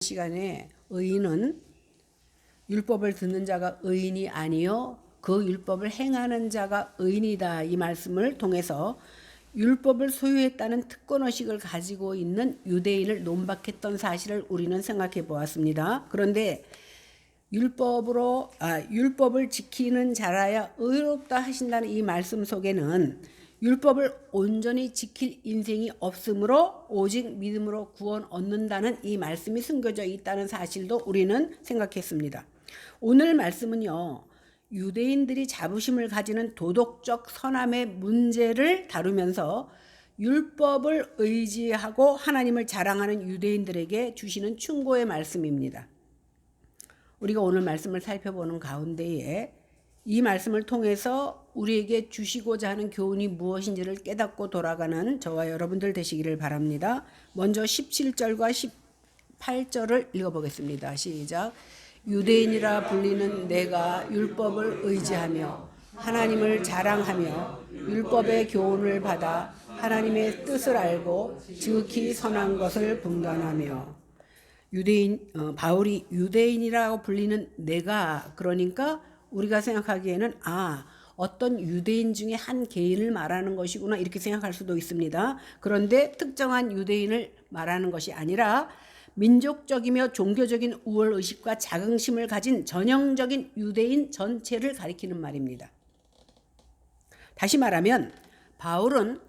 시간에 의인은 율법을 듣는 자가 의인이 아니요 그 율법을 행하는 자가 의인이다. 이 말씀을 통해서 율법을 소유했다는 특권의식을 가지고 있는 유대인을 논박했던 사실을 우리는 생각해 보았습니다. 그런데 율법을 지키는 자라야 의롭다 하신다는 이 말씀 속에는 율법을 온전히 지킬 인생이 없으므로 오직 믿음으로 구원 얻는다는 이 말씀이 숨겨져 있다는 사실도 우리는 생각했습니다. 오늘 말씀은요, 유대인들이 자부심을 가지는 도덕적 선함의 문제를 다루면서 율법을 의지하고 하나님을 자랑하는 유대인들에게 주시는 충고의 말씀입니다. 우리가 오늘 말씀을 살펴보는 가운데에 이 말씀을 통해서 우리에게 주시고자 하는 교훈이 무엇인지를 깨닫고 돌아가는 저와 여러분들 되시기를 바랍니다. 먼저 17절과 18절을 읽어보겠습니다. 시작. 유대인이라 불리는 내가 율법을 의지하며 하나님을 자랑하며 율법의 교훈을 받아 하나님의 뜻을 알고 지극히 선한 것을 분간하며 바울이 유대인이라고 불리는 내가, 그러니까 우리가 생각하기에는 어떤 유대인 중에 한 개인을 말하는 것이구나 이렇게 생각할 수도 있습니다. 그런데 특정한 유대인을 말하는 것이 아니라 민족적이며 종교적인 우월의식과 자긍심을 가진 전형적인 유대인 전체를 가리키는 말입니다. 다시 말하면 바울은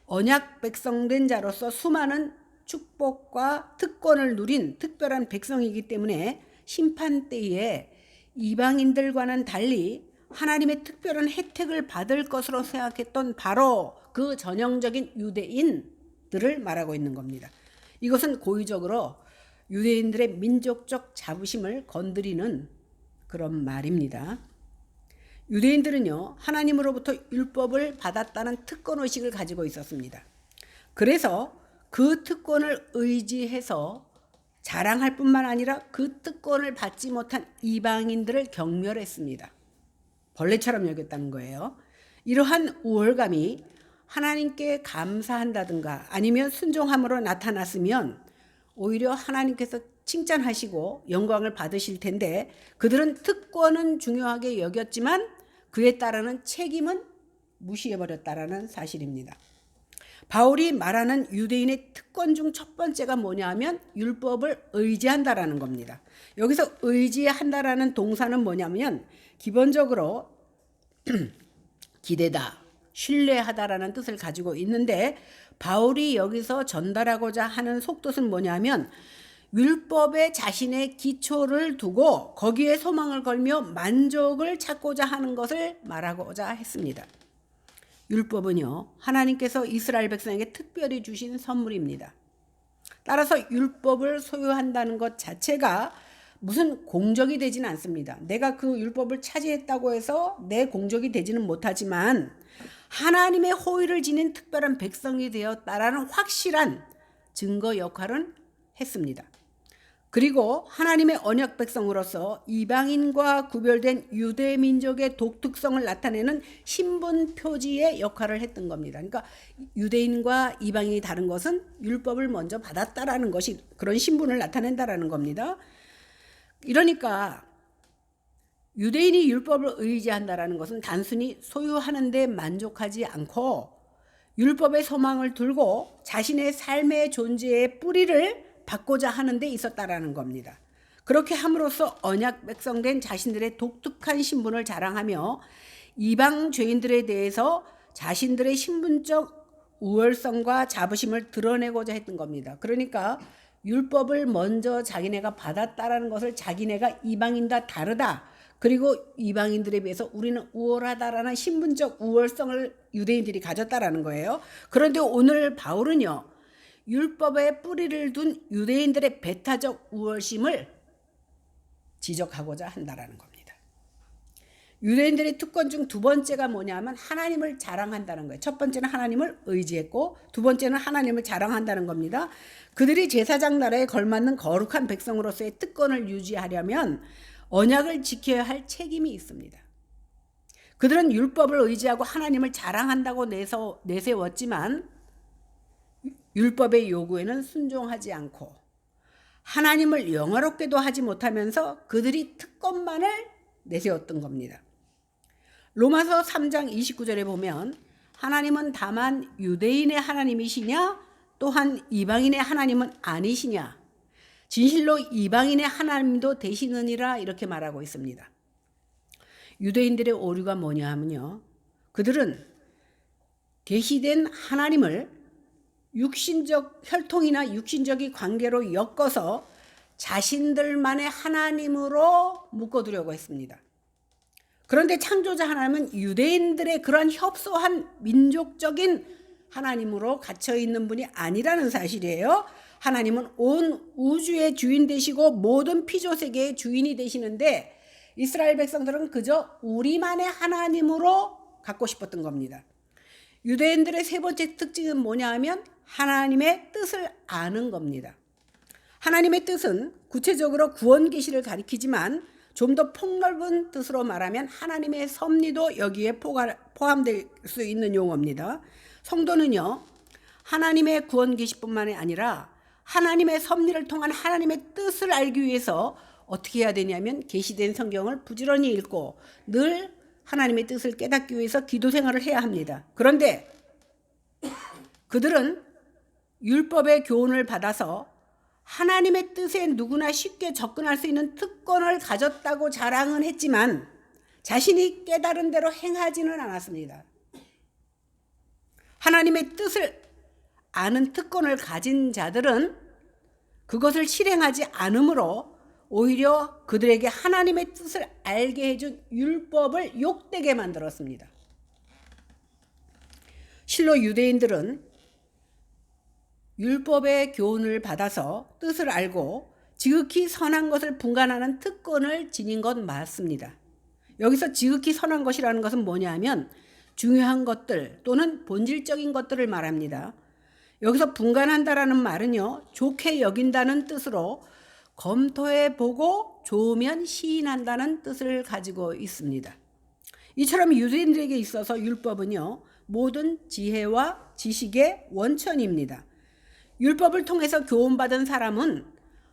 언약 백성된 자로서 수많은 축복과 특권을 누린 특별한 백성이기 때문에 심판 때에 이방인들과는 달리 하나님의 특별한 혜택을 받을 것으로 생각했던 바로 그 전형적인 유대인들을 말하고 있는 겁니다. 이것은 고의적으로 유대인들의 민족적 자부심을 건드리는 그런 말입니다. 유대인들은요, 하나님으로부터 율법을 받았다는 특권의식을 가지고 있었습니다. 그래서 그 특권을 의지해서 자랑할 뿐만 아니라 그 특권을 받지 못한 이방인들을 경멸했습니다. 벌레처럼 여겼다는 거예요. 이러한 우월감이 하나님께 감사한다든가 아니면 순종함으로 나타났으면 오히려 하나님께서 칭찬하시고 영광을 받으실 텐데, 그들은 특권은 중요하게 여겼지만 그에 따르는 책임은 무시해버렸다라는 사실입니다. 바울이 말하는 유대인의 특권 중 첫 번째가 뭐냐 하면 율법을 의지한다라는 겁니다. 여기서 의지한다라는 동사는 뭐냐면 기본적으로 기대다, 신뢰하다라는 뜻을 가지고 있는데, 바울이 여기서 전달하고자 하는 속뜻은 뭐냐면 율법에 자신의 기초를 두고 거기에 소망을 걸며 만족을 찾고자 하는 것을 말하고자 했습니다. 율법은요, 하나님께서 이스라엘 백성에게 특별히 주신 선물입니다. 따라서 율법을 소유한다는 것 자체가 무슨 공적이 되지는 않습니다. 내가 그 율법을 차지했다고 해서 내 공적이 되지는 못하지만 하나님의 호의를 지닌 특별한 백성이 되었다라는 확실한 증거 역할은 했습니다. 그리고 하나님의 언약 백성으로서 이방인과 구별된 유대 민족의 독특성을 나타내는 신분 표지의 역할을 했던 겁니다. 그러니까 유대인과 이방인이 다른 것은 율법을 먼저 받았다라는 것이 그런 신분을 나타낸다라는 겁니다. 이러니까 유대인이 율법을 의지한다라는 것은 단순히 소유하는 데 만족하지 않고 율법의 소망을 들고 자신의 삶의 존재의 뿌리를 받고자 하는 데 있었다라는 겁니다. 그렇게 함으로써 언약 백성된 자신들의 독특한 신분을 자랑하며 이방 죄인들에 대해서 자신들의 신분적 우월성과 자부심을 드러내고자 했던 겁니다. 그러니까 율법을 먼저 자기네가 받았다라는 것을 자기네가 이방인과 다르다, 그리고 이방인들에 비해서 우리는 우월하다라는 신분적 우월성을 유대인들이 가졌다라는 거예요. 그런데 오늘 바울은요, 율법에 뿌리를 둔 유대인들의 배타적 우월심을 지적하고자 한다라는 겁니다. 유대인들의 특권 중 두 번째가 뭐냐면 하나님을 자랑한다는 거예요. 첫 번째는 하나님을 의지했고 두 번째는 하나님을 자랑한다는 겁니다. 그들이 제사장 나라에 걸맞는 거룩한 백성으로서의 특권을 유지하려면 언약을 지켜야 할 책임이 있습니다. 그들은 율법을 의지하고 하나님을 자랑한다고 내세웠지만 율법의 요구에는 순종하지 않고 하나님을 영화롭게도 하지 못하면서 그들이 특권만을 내세웠던 겁니다. 로마서 3장 29절에 보면 하나님은 다만 유대인의 하나님이시냐 또한 이방인의 하나님은 아니시냐 진실로 이방인의 하나님도 되시느니라 이렇게 말하고 있습니다. 유대인들의 오류가 뭐냐 하면요, 그들은 계시된 하나님을 육신적 혈통이나 육신적인 관계로 엮어서 자신들만의 하나님으로 묶어두려고 했습니다. 그런데 창조자 하나님은 유대인들의 그러한 협소한 민족적인 하나님으로 갇혀있는 분이 아니라는 사실이에요. 하나님은 온 우주의 주인 되시고 모든 피조세계의 주인이 되시는데 이스라엘 백성들은 그저 우리만의 하나님으로 갖고 싶었던 겁니다. 유대인들의 세 번째 특징은 뭐냐 하면 하나님의 뜻을 아는 겁니다. 하나님의 뜻은 구체적으로 구원 계시를 가리키지만 좀 더 폭넓은 뜻으로 말하면 하나님의 섭리도 여기에 포함될 수 있는 용어입니다. 성도는요, 하나님의 구원 계시뿐만이 아니라 하나님의 섭리를 통한 하나님의 뜻을 알기 위해서 어떻게 해야 되냐면 계시된 성경을 부지런히 읽고 늘 하나님의 뜻을 깨닫기 위해서 기도 생활을 해야 합니다. 그런데 그들은 율법의 교훈을 받아서 하나님의 뜻에 누구나 쉽게 접근할 수 있는 특권을 가졌다고 자랑은 했지만 자신이 깨달은 대로 행하지는 않았습니다. 하나님의 뜻을 아는 특권을 가진 자들은 그것을 실행하지 않으므로 오히려 그들에게 하나님의 뜻을 알게 해준 율법을 욕되게 만들었습니다. 실로 유대인들은 율법의 교훈을 받아서 뜻을 알고 지극히 선한 것을 분간하는 특권을 지닌 것 맞습니다. 여기서 지극히 선한 것이라는 것은 뭐냐 하면 중요한 것들 또는 본질적인 것들을 말합니다. 여기서 분간한다라는 말은요, 좋게 여긴다는 뜻으로 검토해 보고 좋으면 시인한다는 뜻을 가지고 있습니다. 이처럼 유대인들에게 있어서 율법은요, 모든 지혜와 지식의 원천입니다. 율법을 통해서 교훈받은 사람은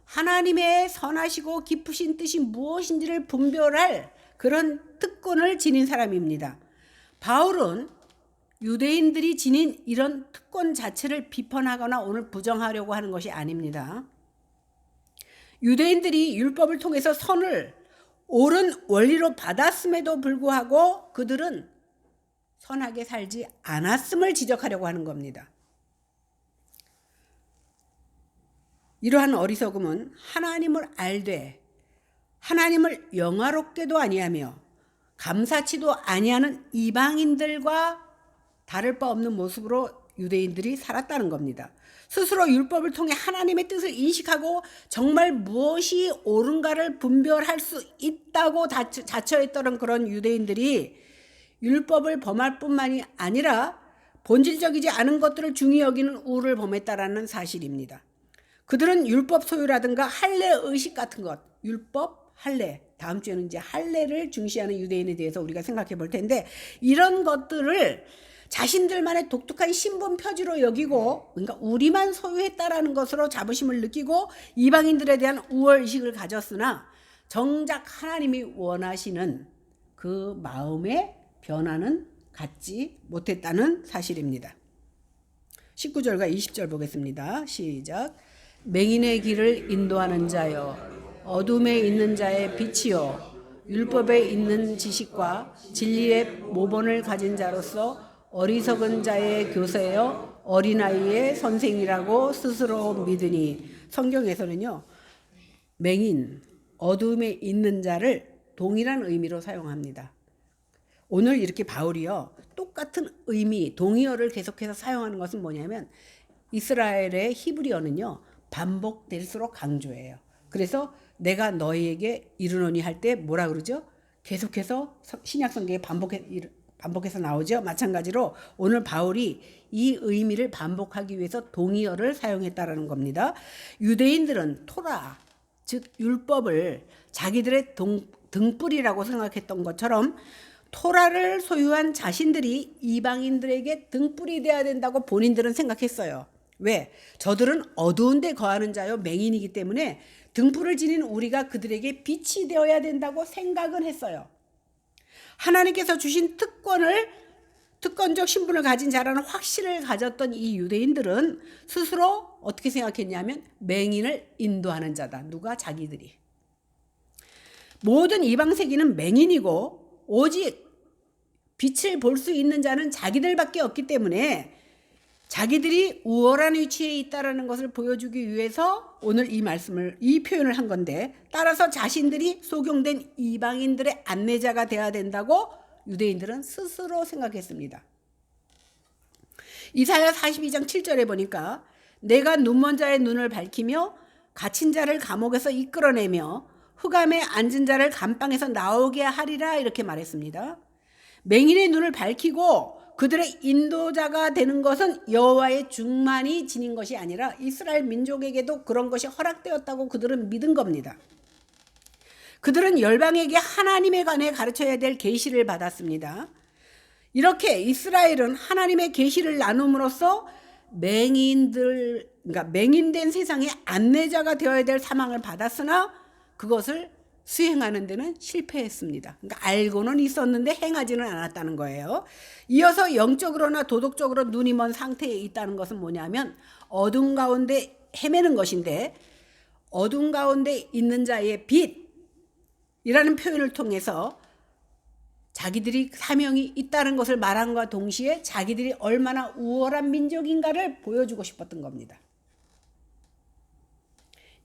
하나님의 선하시고 깊으신 뜻이 무엇인지를 분별할 그런 특권을 지닌 사람입니다. 바울은 유대인들이 지닌 이런 특권 자체를 비판하거나 오늘 부정하려고 하는 것이 아닙니다. 유대인들이 율법을 통해서 선을 옳은 원리로 받았음에도 불구하고 그들은 선하게 살지 않았음을 지적하려고 하는 겁니다. 이러한 어리석음은 하나님을 알되 하나님을 영화롭게도 아니하며 감사치도 아니하는 이방인들과 다를 바 없는 모습으로 유대인들이 살았다는 겁니다. 스스로 율법을 통해 하나님의 뜻을 인식하고 정말 무엇이 옳은가를 분별할 수 있다고 자처했던 그런 유대인들이 율법을 범할 뿐만이 아니라 본질적이지 않은 것들을 중히 여기는 우를 범했다라는 사실입니다. 그들은 율법 소유라든가 할례 의식 같은 것, 율법, 할례, 다음 주에는 이제 할례를 중시하는 유대인에 대해서 우리가 생각해 볼 텐데 이런 것들을 자신들만의 독특한 신분 표지로 여기고 그러니까 우리만 소유했다라는 것으로 자부심을 느끼고 이방인들에 대한 우월의식을 가졌으나 정작 하나님이 원하시는 그 마음의 변화는 갖지 못했다는 사실입니다. 19절과 20절 보겠습니다. 시작. 맹인의 길을 인도하는 자여 어둠에 있는 자의 빛이요 율법에 있는 지식과 진리의 모본을 가진 자로서 어리석은 자의 교사여 어린아이의 선생이라고 스스로 믿으니 성경에서는요 맹인, 어둠에 있는 자를 동일한 의미로 사용합니다. 오늘 이렇게 바울이요 똑같은 의미, 동의어를 계속해서 사용하는 것은 뭐냐면 이스라엘의 히브리어는요 반복될수록 강조해요. 그래서 내가 너희에게 이르노니 할 때 뭐라 그러죠? 계속해서 신약 성경에 반복해서 나오죠. 마찬가지로 오늘 바울이 이 의미를 반복하기 위해서 동의어를 사용했다라는 겁니다. 유대인들은 토라, 즉 율법을 자기들의 등불이라고 생각했던 것처럼 토라를 소유한 자신들이 이방인들에게 등불이 되어야 된다고 본인들은 생각했어요. 왜? 저들은 어두운 데 거하는 자요 맹인이기 때문에 등불을 지닌 우리가 그들에게 빛이 되어야 된다고 생각은 했어요. 하나님께서 주신 특권적 신분을 가진 자라는 확신을 가졌던 이 유대인들은 스스로 어떻게 생각했냐면 맹인을 인도하는 자다. 누가? 자기들이. 모든 이방 세계는 맹인이고 오직 빛을 볼 수 있는 자는 자기들밖에 없기 때문에 자기들이 우월한 위치에 있다라는 것을 보여주기 위해서 오늘 이 표현을 한 건데, 따라서 자신들이 속용된 이방인들의 안내자가 되어야 된다고 유대인들은 스스로 생각했습니다. 이사야 42장 7절에 보니까 내가 눈먼 자의 눈을 밝히며 갇힌 자를 감옥에서 이끌어내며 흑암에 앉은 자를 감방에서 나오게 하리라 이렇게 말했습니다. 맹인의 눈을 밝히고 그들의 인도자가 되는 것은 여호와의 중만이 지닌 것이 아니라 이스라엘 민족에게도 그런 것이 허락되었다고 그들은 믿은 겁니다. 그들은 열방에게 하나님에 관해 가르쳐야 될 계시를 받았습니다. 이렇게 이스라엘은 하나님의 계시를 나눔으로써 그러니까 맹인된 세상의 안내자가 되어야 될 사명을 받았으나 그것을 수행하는 데는 실패했습니다. 그러니까 알고는 있었는데 행하지는 않았다는 거예요. 이어서 영적으로나 도덕적으로 눈이 먼 상태에 있다는 것은 뭐냐면 어둠 가운데 헤매는 것인데, 어둠 가운데 있는 자의 빛이라는 표현을 통해서 자기들이 사명이 있다는 것을 말함과 동시에 자기들이 얼마나 우월한 민족인가를 보여주고 싶었던 겁니다.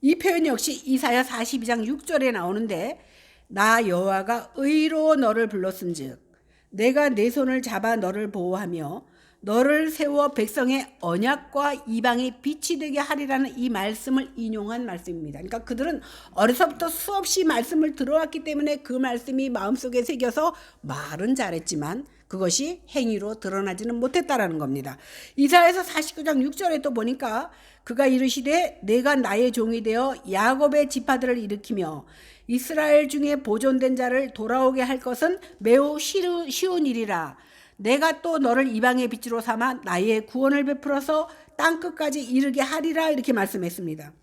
이 표현 역시 이사야 42장 6절에 나오는데, 나 여호와가 의로 너를 불렀은즉 내가 내 손을 잡아 너를 보호하며 너를 세워 백성의 언약과 이방의 빛이 되게 하리라는 이 말씀을 인용한 말씀입니다. 그러니까 그들은 어려서부터 수없이 말씀을 들어왔기 때문에 그 말씀이 마음속에 새겨서 말은 잘했지만 그것이 행위로 드러나지는 못했다라는 겁니다. 이사야서 49장 6절에 또 보니까 그가 이르시되 내가 나의 종이 되어 야곱의 지파들을 일으키며 이스라엘 중에 보존된 자를 돌아오게 할 것은 매우 쉬운 일이라. 내가 또 너를 이방의 빛으로 삼아 나의 구원을 베풀어서 땅끝까지 이르게 하리라 이렇게 말씀했습니다.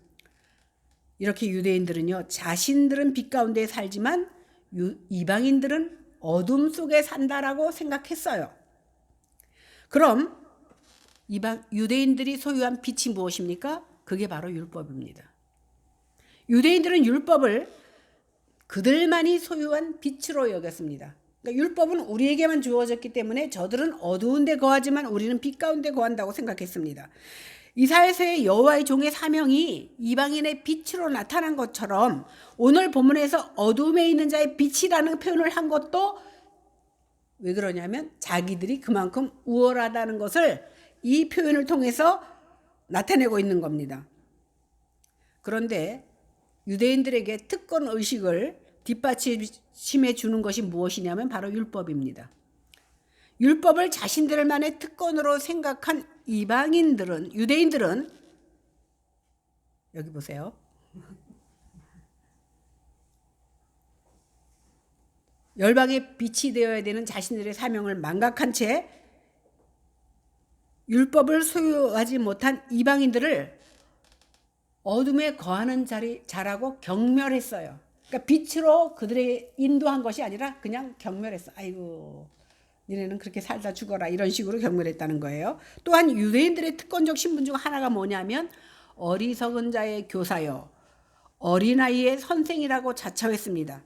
이렇게 유대인들은요, 자신들은 빛 가운데 살지만 이방인들은 어둠 속에 산다라고 생각했어요. 그럼 유대인들이 소유한 빛이 무엇입니까? 그게 바로 율법입니다. 유대인들은 율법을 그들만이 소유한 빛으로 여겼습니다. 그러니까 율법은 우리에게만 주어졌기 때문에 저들은 어두운 데 거하지만 우리는 빛 가운데 거한다고 생각했습니다. 이사야서의 여호와의 종의 사명이 이방인의 빛으로 나타난 것처럼 오늘 본문에서 어둠에 있는 자의 빛이라는 표현을 한 것도 왜 그러냐면 자기들이 그만큼 우월하다는 것을 이 표현을 통해서 나타내고 있는 겁니다. 그런데 유대인들에게 특권 의식을 뒷받침해 주는 것이 무엇이냐면 바로 율법입니다. 율법을 자신들만의 특권으로 생각한 유대인들은 여기 보세요. 열방의 빛이 되어야 되는 자신들의 사명을 망각한 채 율법을 소유하지 못한 이방인들을 어둠에 거하는 자라고 경멸했어요. 그러니까 빛으로 그들의 인도한 것이 아니라 그냥 경멸했어. 아이고, 니네는 그렇게 살다 죽어라 이런 식으로 경멸했다는 거예요. 또한 유대인들의 특권적 신분 중 하나가 뭐냐면 어리석은 자의 교사요, 어린아이의 선생이라고 자처했습니다.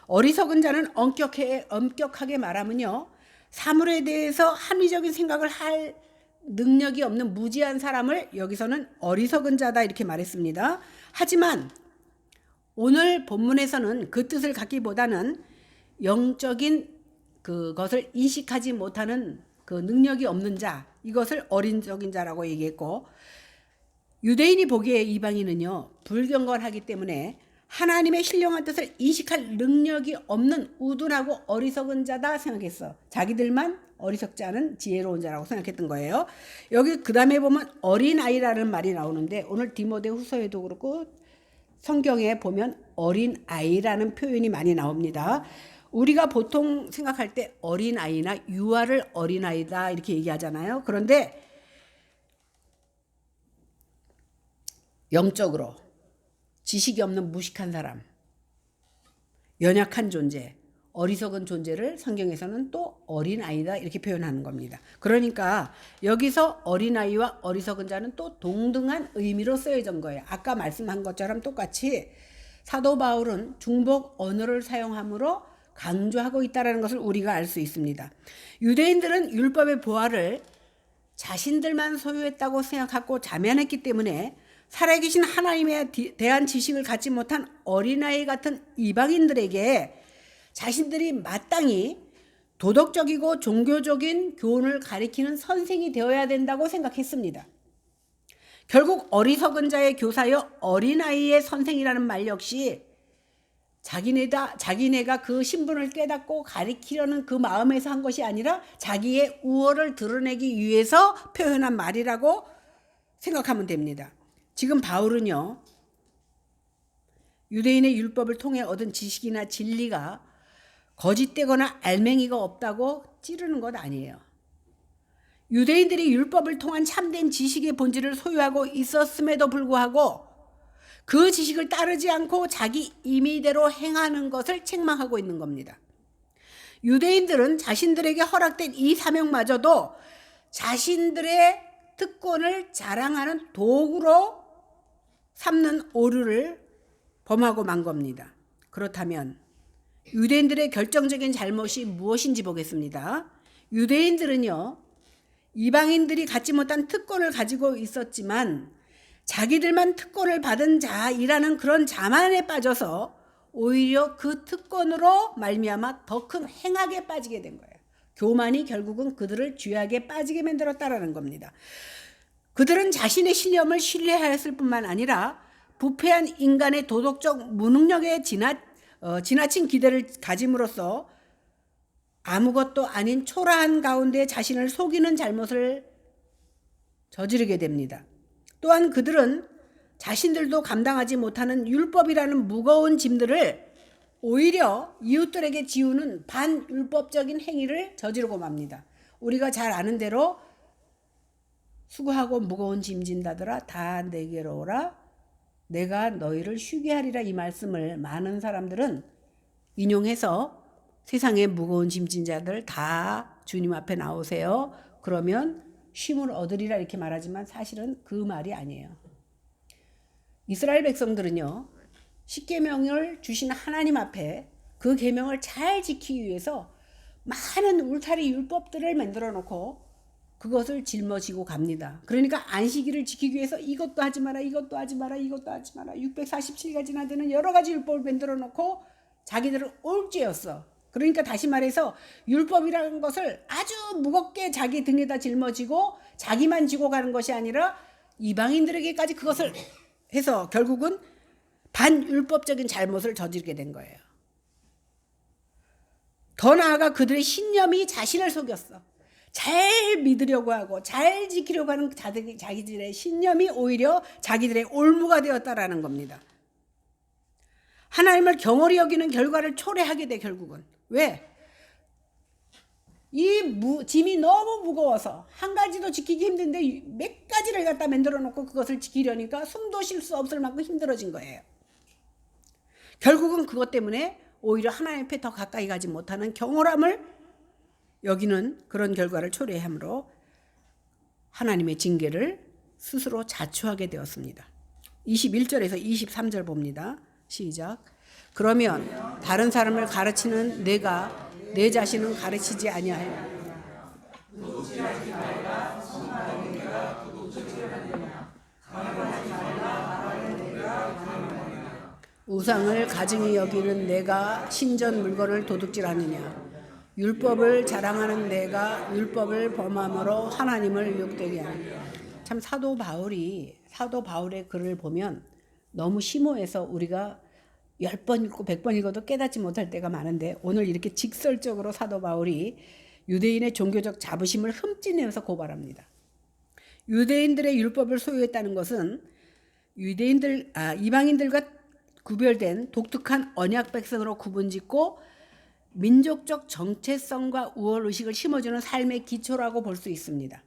어리석은 자는 엄격하게 말하면요, 사물에 대해서 합리적인 생각을 할 능력이 없는 무지한 사람을 여기서는 어리석은 자다 이렇게 말했습니다. 하지만 오늘 본문에서는 그 뜻을 갖기보다는 영적인 그것을 인식하지 못하는 그 능력이 없는 자, 이것을 어린적인 자라고 얘기했고, 유대인이 보기에 이방인은요 불경건하기 때문에 하나님의 신령한 뜻을 인식할 능력이 없는 우둔하고 어리석은 자다 생각했어. 자기들만 어리석지 않은 지혜로운 자라고 생각했던 거예요. 여기 그 다음에 보면 어린아이라는 말이 나오는데 오늘 디모데후서에도 그렇고 성경에 보면 어린아이라는 표현이 많이 나옵니다. 우리가 보통 생각할 때 어린아이나 유아를 어린아이다 이렇게 얘기하잖아요. 그런데 영적으로 지식이 없는 무식한 사람, 연약한 존재, 어리석은 존재를 성경에서는 또 어린아이다 이렇게 표현하는 겁니다. 그러니까 여기서 어린아이와 어리석은 자는 또 동등한 의미로 쓰여진 거예요. 아까 말씀한 것처럼 똑같이 사도 바울은 중복 언어를 사용함으로 강조하고 있다는 것을 우리가 알 수 있습니다. 유대인들은 율법의 보화를 자신들만 소유했다고 생각하고 자만했기 때문에 살아계신 하나님에 대한 지식을 갖지 못한 어린아이 같은 이방인들에게 자신들이 마땅히 도덕적이고 종교적인 교훈을 가리키는 선생이 되어야 된다고 생각했습니다. 결국 어리석은 자의 교사여 어린아이의 선생이라는 말 역시 자기네가 그 신분을 깨닫고 가리키려는 그 마음에서 한 것이 아니라 자기의 우월을 드러내기 위해서 표현한 말이라고 생각하면 됩니다. 지금 바울은요, 유대인의 율법을 통해 얻은 지식이나 진리가 거짓되거나 알맹이가 없다고 찌르는 것 아니에요. 유대인들이 율법을 통한 참된 지식의 본질을 소유하고 있었음에도 불구하고 그 지식을 따르지 않고 자기 임의대로 행하는 것을 책망하고 있는 겁니다. 유대인들은 자신들에게 허락된 이 사명마저도 자신들의 특권을 자랑하는 도구로 삼는 오류를 범하고 만 겁니다. 그렇다면 유대인들의 결정적인 잘못이 무엇인지 보겠습니다. 유대인들은요, 이방인들이 갖지 못한 특권을 가지고 있었지만 자기들만 특권을 받은 자이라는 그런 자만에 빠져서 오히려 그 특권으로 말미암아 더 큰 행악에 빠지게 된 거예요. 교만이 결국은 그들을 죄악에 빠지게 만들었다라는 겁니다. 그들은 자신의 신념을 신뢰하였을 뿐만 아니라 부패한 인간의 도덕적 무능력에 지나친 기대를 가짐으로써 아무것도 아닌 초라한 가운데 자신을 속이는 잘못을 저지르게 됩니다. 또한 그들은 자신들도 감당하지 못하는 율법이라는 무거운 짐들을 오히려 이웃들에게 지우는 반율법적인 행위를 저지르고 맙니다. 우리가 잘 아는 대로 수고하고 무거운 짐 진다더라 다 내게로 오라 내가 너희를 쉬게 하리라, 이 말씀을 많은 사람들은 인용해서 세상의 무거운 짐진 자들 다 주님 앞에 나오세요, 그러면 쉼을 얻으리라 이렇게 말하지만 사실은 그 말이 아니에요. 이스라엘 백성들은요, 십계명을 주신 하나님 앞에 그 계명을 잘 지키기 위해서 많은 울타리 율법들을 만들어 놓고 그것을 짊어지고 갑니다. 그러니까 안식일을 지키기 위해서 이것도 하지 마라, 이것도 하지 마라, 이것도 하지 마라, 647가지나 되는 여러 가지 율법을 만들어 놓고 자기들은 옳죄였어. 그러니까 다시 말해서 율법이라는 것을 아주 무겁게 자기 등에다 짊어지고 자기만 지고 가는 것이 아니라 이방인들에게까지 그것을 해서 결국은 반율법적인 잘못을 저지르게 된 거예요. 더 나아가 그들의 신념이 자신을 속였어. 잘 믿으려고 하고 잘 지키려고 하는 자기들의 신념이 오히려 자기들의 올무가 되었다라는 겁니다. 하나님을 경홀히 여기는 결과를 초래하게 돼. 결국은 왜? 이 짐이 너무 무거워서 한 가지도 지키기 힘든데 몇 가지를 갖다 만들어 놓고 그것을 지키려니까 숨도 쉴 수 없을 만큼 힘들어진 거예요. 결국은 그것 때문에 오히려 하나님 앞에 더 가까이 가지 못하는 경홀함을 여기는 그런 결과를 초래함으로 하나님의 징계를 스스로 자초하게 되었습니다. 21절에서 23절 봅니다. 시작. 그러면 다른 사람을 가르치는 내가 내 자신은 가르치지 아니하여 우상을 가증히 여기는 내가 신전 물건을 도둑질하느냐, 율법을 자랑하는 내가 율법을 범함으로 하나님을 욕되게 하느냐. 참 사도 바울의 글을 보면 너무 심오해서 우리가 10번 읽고 100번 읽어도 깨닫지 못할 때가 많은데 오늘 이렇게 직설적으로 사도 바울이 유대인의 종교적 자부심을 흠집내면서 고발합니다. 유대인들의 율법을 소유했다는 것은 이방인들과 구별된 독특한 언약 백성으로 구분짓고 민족적 정체성과 우월의식을 심어주는 삶의 기초라고 볼 수 있습니다.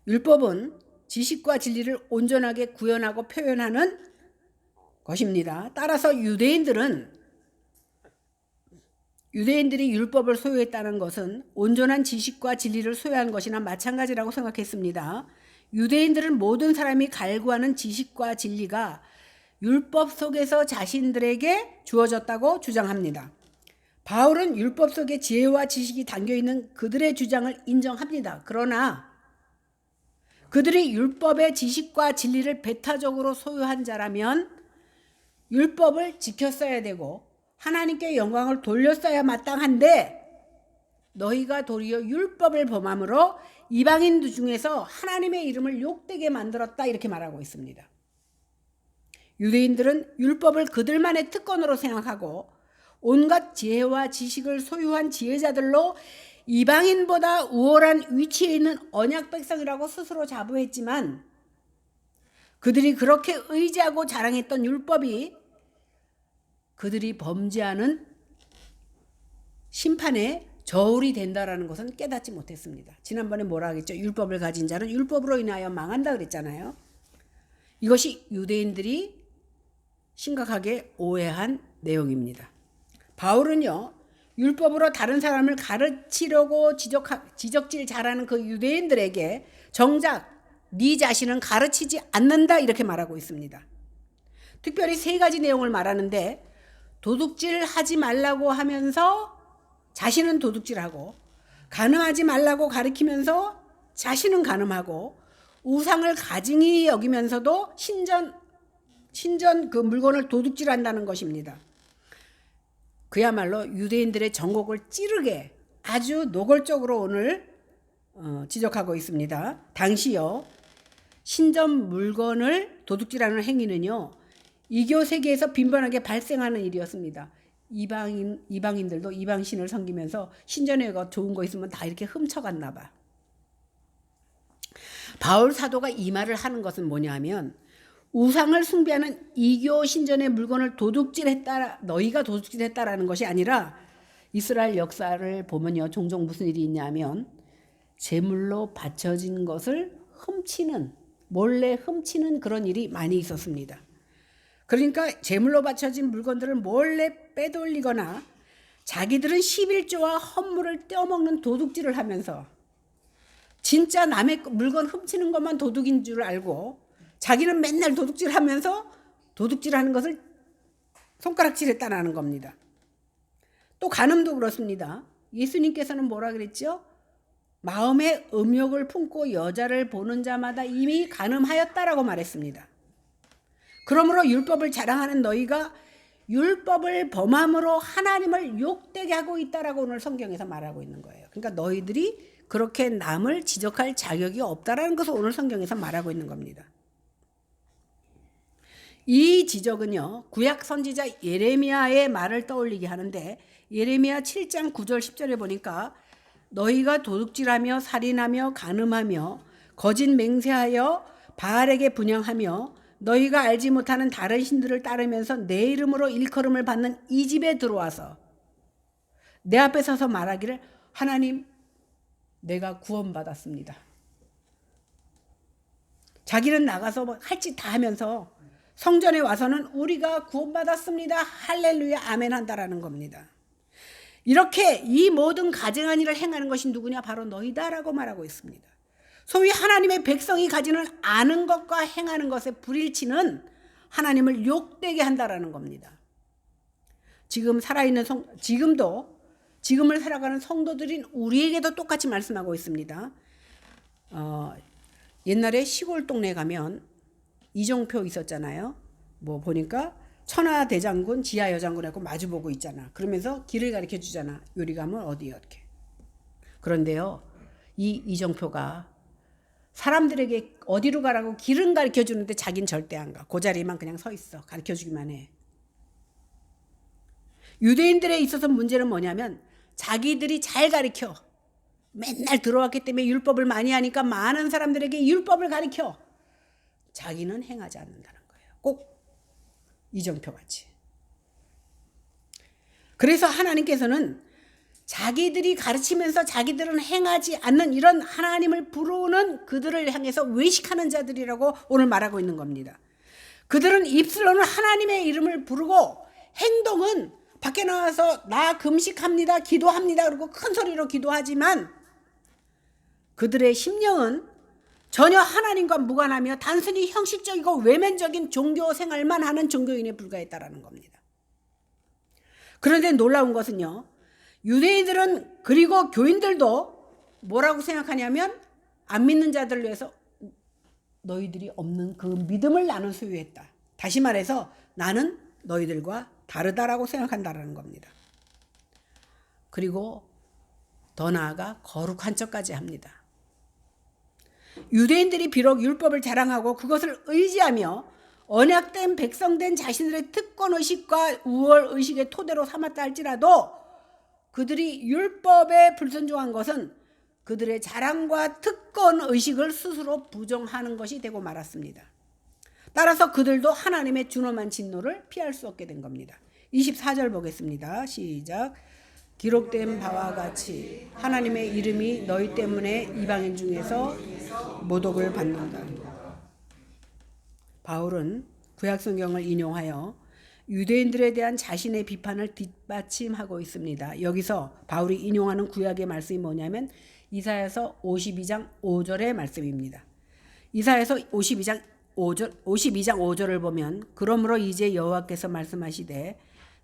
율법은 지식과 진리를 온전하게 구현하고 표현하는 것입니다. 따라서 유대인들이 율법을 소유했다는 것은 온전한 지식과 진리를 소유한 것이나 마찬가지라고 생각했습니다. 유대인들은 모든 사람이 갈구하는 지식과 진리가 율법 속에서 자신들에게 주어졌다고 주장합니다. 바울은 율법 속에 지혜와 지식이 담겨있는 그들의 주장을 인정합니다. 그러나 그들이 율법의 지식과 진리를 배타적으로 소유한 자라면 율법을 지켰어야 되고 하나님께 영광을 돌렸어야 마땅한데 너희가 도리어 율법을 범함으로 이방인 중에서 하나님의 이름을 욕되게 만들었다 이렇게 말하고 있습니다. 유대인들은 율법을 그들만의 특권으로 생각하고 온갖 지혜와 지식을 소유한 지혜자들로 이방인보다 우월한 위치에 있는 언약 백성이라고 스스로 자부했지만 그들이 그렇게 의지하고 자랑했던 율법이 그들이 범죄하는 심판의 저울이 된다라는 것은 깨닫지 못했습니다. 지난번에 뭐라 하겠죠? 율법을 가진 자는 율법으로 인하여 망한다 그랬잖아요. 이것이 유대인들이 심각하게 오해한 내용입니다. 바울은요, 율법으로 다른 사람을 가르치려고 지적질 잘하는 그 유대인들에게 정작 네 자신은 가르치지 않는다 이렇게 말하고 있습니다. 특별히 세 가지 내용을 말하는데 도둑질 하지 말라고 하면서 자신은 도둑질하고 간음하지 말라고 가르치면서 자신은 간음하고 우상을 가증히 여기면서도 신전 그 물건을 도둑질한다는 것입니다. 그야말로 유대인들의 정곡을 찌르게 아주 노골적으로 오늘 지적하고 있습니다. 당시요 신전 물건을 도둑질하는 행위는요 이교 세계에서 빈번하게 발생하는 일이었습니다. 이방인들도 이방신을 섬기면서 신전에 좋은 거 있으면 다 이렇게 훔쳐갔나 봐. 바울 사도가 이 말을 하는 것은 뭐냐면 우상을 숭배하는 이교 신전의 물건을 너희가 도둑질했다라는 것이 아니라 이스라엘 역사를 보면요 종종 무슨 일이 있냐면 제물로 바쳐진 것을 몰래 훔치는 그런 일이 많이 있었습니다. 그러니까 제물로 바쳐진 물건들을 몰래 빼돌리거나 자기들은 11조와 헌물을 떼어먹는 도둑질을 하면서 진짜 남의 물건 훔치는 것만 도둑인 줄 알고 자기는 맨날 도둑질하면서 도둑질하는 것을 손가락질했다는 겁니다. 또 간음도 그렇습니다. 예수님께서는 뭐라 그랬죠? 마음에 음욕을 품고 여자를 보는 자마다 이미 간음하였다라고 말했습니다. 그러므로 율법을 자랑하는 너희가 율법을 범함으로 하나님을 욕되게 하고 있다라고 오늘 성경에서 말하고 있는 거예요. 그러니까 너희들이 그렇게 남을 지적할 자격이 없다라는 것을 오늘 성경에서 말하고 있는 겁니다. 이 지적은요 구약 선지자 예레미야의 말을 떠올리게 하는데 예레미야 7장 9절 10절에 보니까 너희가 도둑질하며 살인하며 간음하며 거짓 맹세하여 바알에게 분향하며 너희가 알지 못하는 다른 신들을 따르면서 내 이름으로 일컬음을 받는 이 집에 들어와서 내 앞에 서서 말하기를 하나님 내가 구원받았습니다. 자기는 나가서 할 짓 다 하면서 성전에 와서는 우리가 구원받았습니다. 할렐루야 아멘 한다라는 겁니다. 이렇게 이 모든 가증한 일을 행하는 것이 누구냐? 바로 너희다라고 말하고 있습니다. 소위 하나님의 백성이 가지는 아는 것과 행하는 것의 불일치는 하나님을 욕되게 한다라는 겁니다. 지금을 살아가는 성도들인 우리에게도 똑같이 말씀하고 있습니다. 옛날에 시골 동네 가면 이정표 있었잖아요. 뭐 보니까 천하대장군 지하여장군하고 마주보고 있잖아. 그러면서 길을 가르쳐 주잖아. 요리 가면 어디 이렇게. 그런데요 이 이정표가 사람들에게 어디로 가라고 길은 가르쳐 주는데 자긴 절대 안 가. 그 자리에만 그냥 서 있어. 가르쳐 주기만 해. 유대인들에 있어서 문제는 뭐냐면 자기들이 잘 가르쳐. 맨날 들어왔기 때문에 율법을 많이 하니까 많은 사람들에게 율법을 가르쳐. 자기는 행하지 않는다는 거예요. 꼭 이정표 같이. 그래서 하나님께서는 자기들이 가르치면서 자기들은 행하지 않는 이런 하나님을 부르는 그들을 향해서 외식하는 자들이라고 오늘 말하고 있는 겁니다. 그들은 입술로는 하나님의 이름을 부르고 행동은 밖에 나와서 나 금식합니다, 기도합니다 그러고 큰 소리로 기도하지만 그들의 심령은 전혀 하나님과 무관하며 단순히 형식적이고 외면적인 종교 생활만 하는 종교인에 불과했다라는 겁니다. 그런데 놀라운 것은요, 유대인들은 그리고 교인들도 뭐라고 생각하냐면 안 믿는 자들을 위해서 너희들이 없는 그 믿음을 나는 소유했다. 다시 말해서 나는 너희들과 다르다라고 생각한다라는 겁니다. 그리고 더 나아가 거룩한 척까지 합니다. 유대인들이 비록 율법을 자랑하고 그것을 의지하며 언약된 백성된 자신들의 특권의식과 우월의식의 토대로 삼았다 할지라도 그들이 율법에 불순종한 것은 그들의 자랑과 특권의식을 스스로 부정하는 것이 되고 말았습니다. 따라서 그들도 하나님의 준엄한 진노를 피할 수 없게 된 겁니다. 24절 보겠습니다. 시작. 기록된 바와 같이 하나님의 이름이 너희 때문에 이방인 중에서 모독을 받는다. 바울은 구약성경을 인용하여 유대인들에 대한 자신의 비판을 뒷받침하고 있습니다. 여기서 바울이 인용하는 구약의 말씀이 뭐냐면 이사야서 52장 5절의 말씀입니다. 이사야서 52장 5절을 보면 그러므로 이제 여호와께서 말씀하시되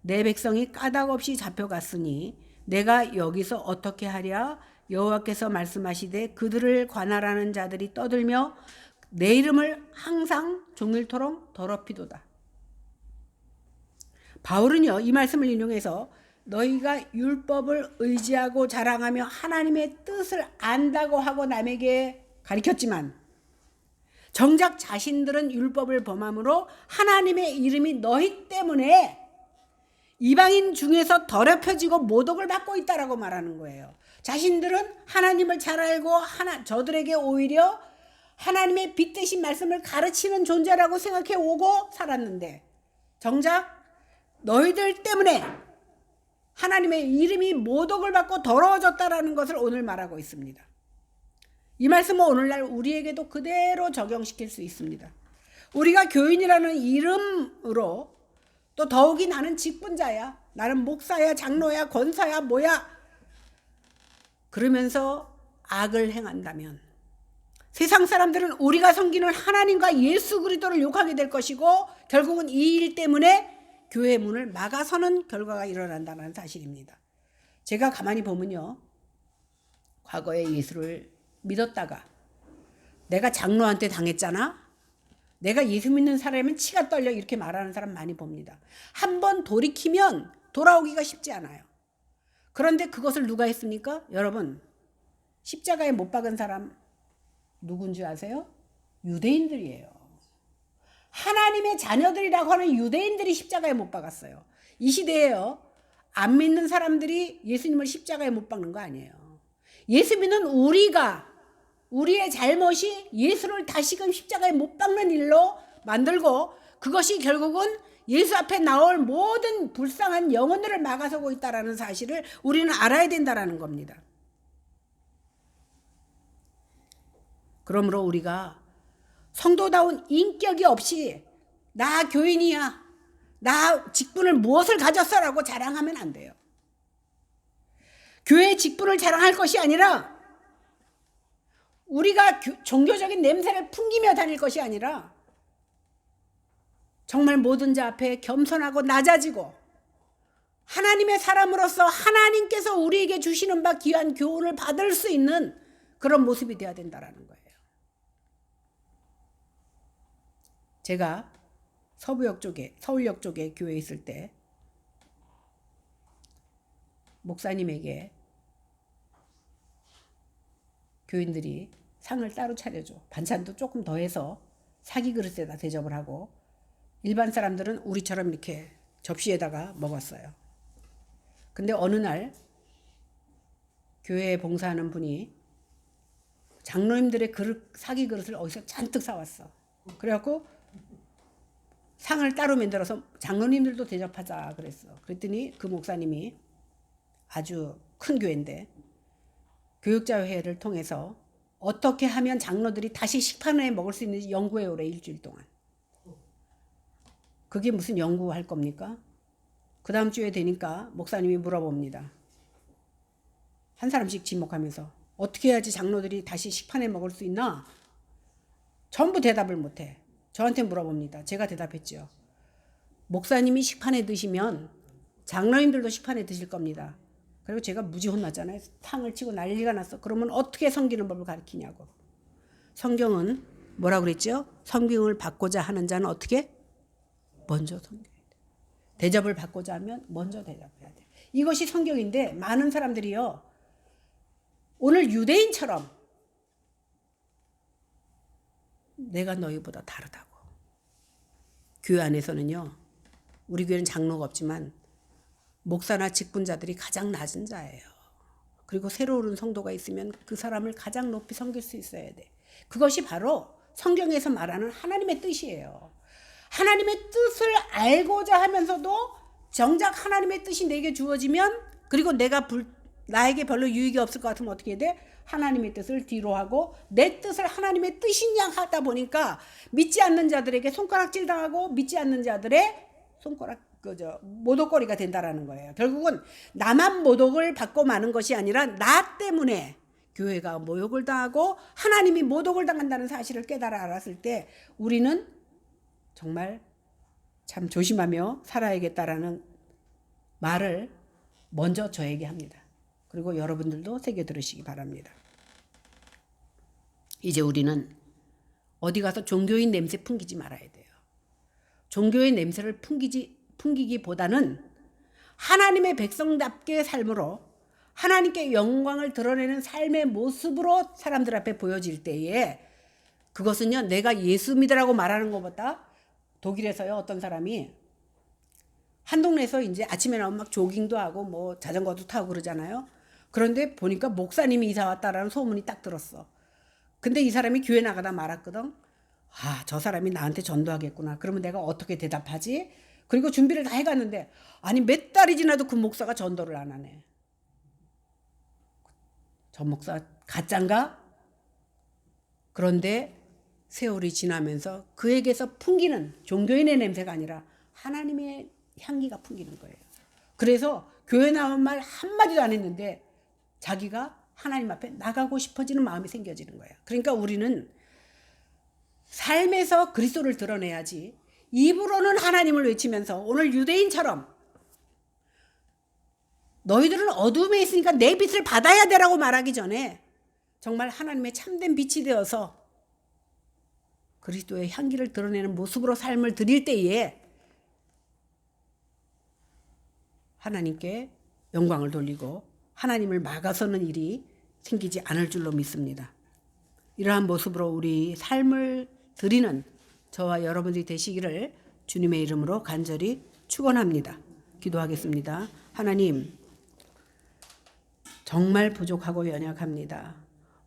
내 백성이 까닭없이 잡혀갔으니 내가 여기서 어떻게 하랴. 여호와께서 말씀하시되 그들을 관할하는 자들이 떠들며 내 이름을 항상 종일토록 더럽히도다. 바울은요, 이 말씀을 인용해서 너희가 율법을 의지하고 자랑하며 하나님의 뜻을 안다고 하고 남에게 가르쳤지만 정작 자신들은 율법을 범함으로 하나님의 이름이 너희 때문에 이방인 중에서 더럽혀지고 모독을 받고 있다라고 말하는 거예요. 자신들은 하나님을 잘 알고 저들에게 오히려 하나님의 빛되신 말씀을 가르치는 존재라고 생각해 오고 살았는데 정작 너희들 때문에 하나님의 이름이 모독을 받고 더러워졌다라는 것을 오늘 말하고 있습니다. 이 말씀은 오늘날 우리에게도 그대로 적용시킬 수 있습니다. 우리가 교인이라는 이름으로 또 더욱이 나는 직분자야, 나는 목사야, 장로야, 권사야, 뭐야 그러면서 악을 행한다면 세상 사람들은 우리가 섬기는 하나님과 예수 그리스도를 욕하게 될 것이고 결국은 이 일 때문에 교회 문을 막아서는 결과가 일어난다는 사실입니다. 제가 가만히 보면요, 과거에 예수를 믿었다가 내가 장로한테 당했잖아, 내가 예수 믿는 사람이면 치가 떨려 이렇게 말하는 사람 많이 봅니다. 한번 돌이키면 돌아오기가 쉽지 않아요. 그런데 그것을 누가 했습니까? 여러분, 십자가에 못 박은 사람 누군지 아세요? 유대인들이에요. 하나님의 자녀들이라고 하는 유대인들이 십자가에 못 박았어요. 이 시대에요, 안 믿는 사람들이 예수님을 십자가에 못 박는 거 아니에요. 예수 믿는 우리의 잘못이 예수를 다시금 십자가에 못 박는 일로 만들고 그것이 결국은 예수 앞에 나올 모든 불쌍한 영혼들을 막아서고 있다는 사실을 우리는 알아야 된다는 겁니다. 그러므로 우리가 성도다운 인격이 없이 나 교인이야, 나 직분을 무엇을 가졌어라고 자랑하면 안 돼요. 교회의 직분을 자랑할 것이 아니라 우리가 종교적인 냄새를 풍기며 다닐 것이 아니라 정말 모든 자 앞에 겸손하고 낮아지고 하나님의 사람으로서 하나님께서 우리에게 주시는 바 귀한 교훈을 받을 수 있는 그런 모습이 되어야 된다는 거예요. 제가 서울역 쪽에 교회에 있을 때 목사님에게 교인들이 상을 따로 차려줘. 반찬도 조금 더해서 사기 그릇에다 대접을 하고 일반 사람들은 우리처럼 이렇게 접시에다가 먹었어요. 근데 어느 날 교회에 봉사하는 분이 장로님들의 사기 그릇을 어디서 잔뜩 사왔어. 그래갖고 상을 따로 만들어서 장로님들도 대접하자 그랬어. 그랬더니 그 목사님이 아주 큰 교회인데 교육자회를 통해서 어떻게 하면 장로들이 다시 식판에 먹을 수 있는지 연구해 오래 일주일 동안. 그게 무슨 연구할 겁니까? 그 다음 주에 되니까 목사님이 물어봅니다. 한 사람씩 지목하면서 어떻게 해야지 장로들이 다시 식판에 먹을 수 있나? 전부 대답을 못해. 저한테 물어봅니다. 제가 대답했죠. 목사님이 식판에 드시면 장로님들도 식판에 드실 겁니다. 그리고 제가 무지 혼났잖아요. 탕을 치고 난리가 났어. 그러면 어떻게 섬기는 법을 가르치냐고. 성경은 뭐라 그랬죠? 성경을 받고자 하는 자는 어떻게? 먼저 섬겨야 돼. 대접을 받고자 하면 먼저 대접해야 돼. 이것이 성경인데 많은 사람들이요. 오늘 유대인처럼 내가 너희보다 다르다고. 교회 안에서는요. 우리 교회는 장로가 없지만 목사나 직분자들이 가장 낮은 자예요. 그리고 새로 오른 성도가 있으면 그 사람을 가장 높이 섬길 수 있어야 돼. 그것이 바로 성경에서 말하는 하나님의 뜻이에요. 하나님의 뜻을 알고자 하면서도 정작 하나님의 뜻이 내게 주어지면 그리고 나에게 별로 유익이 없을 것 같으면 어떻게 해야 돼? 하나님의 뜻을 뒤로 하고 내 뜻을 하나님의 뜻이냐 하다 보니까 믿지 않는 자들에게 손가락질 당하고 믿지 않는 자들의 모독거리가 된다라는 거예요. 결국은 나만 모독을 받고 마는 것이 아니라 나 때문에 교회가 모욕을 당하고 하나님이 모독을 당한다는 사실을 깨달아 알았을 때 우리는 정말 참 조심하며 살아야겠다라는 말을 먼저 저에게 합니다. 그리고 여러분들도 새겨 들으시기 바랍니다. 이제 우리는 어디 가서 종교인 냄새 풍기지 말아야 돼요. 종교의 냄새를 풍기기보다는 하나님의 백성답게 삶으로 하나님께 영광을 드러내는 삶의 모습으로 사람들 앞에 보여질 때에 그것은요 내가 예수 믿으라고 말하는 것보다 독일에서요 어떤 사람이 한 동네에서 이제 아침에 나오면 막 조깅도 하고 뭐 자전거도 타고 그러잖아요. 그런데 보니까 목사님이 이사 왔다라는 소문이 딱 들었어. 근데 이 사람이 교회 나가다 말았거든. 아, 저 사람이 나한테 전도하겠구나. 그러면 내가 어떻게 대답하지? 그리고 준비를 다 해갔는데 아니 몇 달이 지나도 그 목사가 전도를 안 하네. 저 목사 가짠가? 그런데 세월이 지나면서 그에게서 풍기는 종교인의 냄새가 아니라 하나님의 향기가 풍기는 거예요. 그래서 교회 나온 말 한마디도 안 했는데 자기가 하나님 앞에 나가고 싶어지는 마음이 생겨지는 거예요. 그러니까 우리는 삶에서 그리스도를 드러내야지 입으로는 하나님을 외치면서 오늘 유대인처럼 너희들은 어둠에 있으니까 내 빛을 받아야 되라고 말하기 전에 정말 하나님의 참된 빛이 되어서 그리스도의 향기를 드러내는 모습으로 삶을 드릴 때에 하나님께 영광을 돌리고 하나님을 막아서는 일이 생기지 않을 줄로 믿습니다. 이러한 모습으로 우리 삶을 드리는 저와 여러분들이 되시기를 주님의 이름으로 간절히 축원합니다. 기도하겠습니다. 하나님, 정말 부족하고 연약합니다.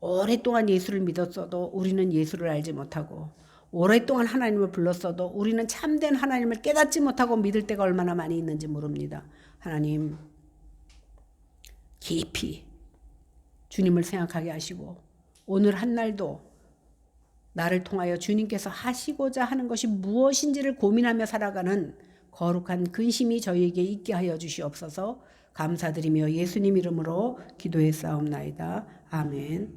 오랫동안 예수를 믿었어도 우리는 예수를 알지 못하고 오랫동안 하나님을 불렀어도 우리는 참된 하나님을 깨닫지 못하고 믿을 때가 얼마나 많이 있는지 모릅니다. 하나님, 깊이 주님을 생각하게 하시고 오늘 한 날도 나를 통하여 주님께서 하시고자 하는 것이 무엇인지를 고민하며 살아가는 거룩한 근심이 저희에게 있게 하여 주시옵소서. 감사드리며 예수님 이름으로 기도했사옵나이다. 아멘.